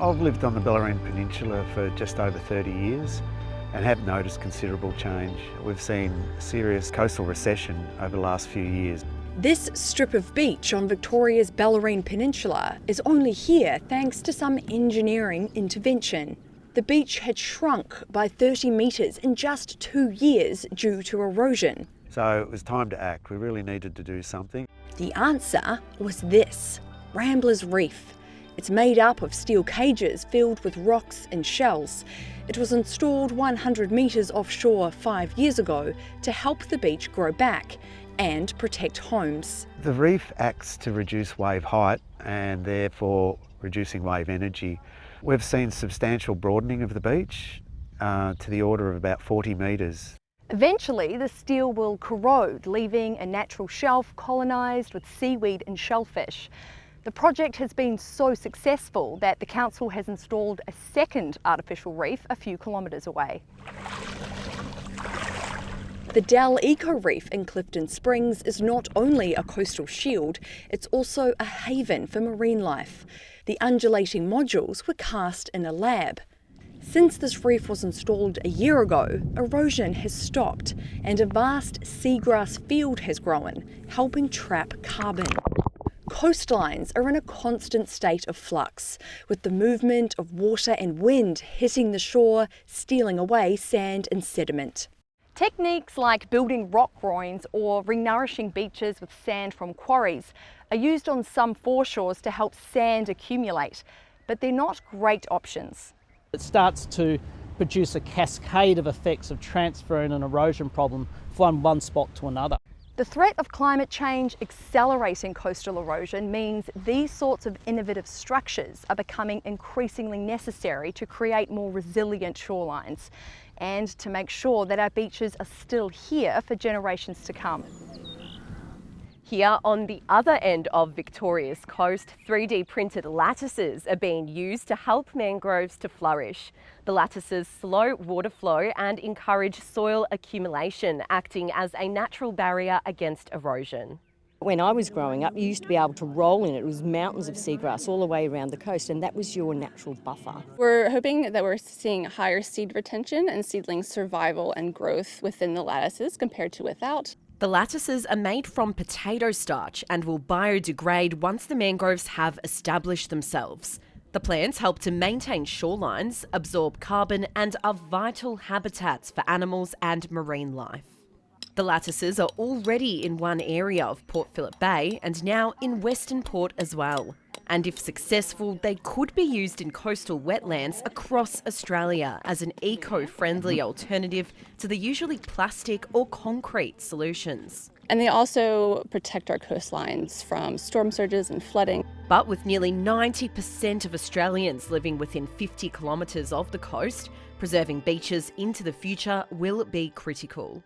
I've lived on the Bellarine Peninsula for just over 30 years and have noticed considerable change. We've seen serious coastal recession over the last few years. This strip of beach on Victoria's Bellarine Peninsula is only here thanks to some engineering intervention. The beach had shrunk by 30 metres in just 2 years due to erosion. So it was time to act. We really needed to do something. The answer was this, Rambler's Reef. It's made up of steel cages filled with rocks and shells. It was installed 100 metres offshore 5 years ago to help the beach grow back and protect homes. The reef acts to reduce wave height and therefore reducing wave energy. We've seen substantial broadening of the beach to the order of about 40 metres. Eventually, the steel will corrode, leaving a natural shelf colonised with seaweed and shellfish. The project has been so successful that the council has installed a second artificial reef a few kilometres away. The Dell Eco Reef in Clifton Springs is not only a coastal shield, it's also a haven for marine life. The undulating modules were cast in a lab. Since this reef was installed a year ago, erosion has stopped and a vast seagrass field has grown, helping trap carbon. Coastlines are in a constant state of flux, with the movement of water and wind hitting the shore, stealing away sand and sediment. Techniques like building rock groins or renourishing beaches with sand from quarries are used on some foreshores to help sand accumulate, but they're not great options. It starts to produce a cascade of effects of transferring an erosion problem from one spot to another. The threat of climate change accelerating coastal erosion means these sorts of innovative structures are becoming increasingly necessary to create more resilient shorelines and to make sure that our beaches are still here for generations to come. Here on the other end of Victoria's coast, 3D printed lattices are being used to help mangroves to flourish. The lattices slow water flow and encourage soil accumulation, acting as a natural barrier against erosion. When I was growing up, you used to be able to roll in it. It was mountains of seagrass all the way around the coast, and that was your natural buffer. We're hoping that we're seeing higher seed retention and seedling survival and growth within the lattices compared to without. The lattices are made from potato starch and will biodegrade once the mangroves have established themselves. The plants help to maintain shorelines, absorb carbon and are vital habitats for animals and marine life. The lattices are already in one area of Port Phillip Bay and now in Western Port as well. And if successful, they could be used in coastal wetlands across Australia as an eco-friendly alternative to the usually plastic or concrete solutions. And they also protect our coastlines from storm surges and flooding. But with nearly 90% of Australians living within 50 kilometres of the coast, preserving beaches into the future will be critical.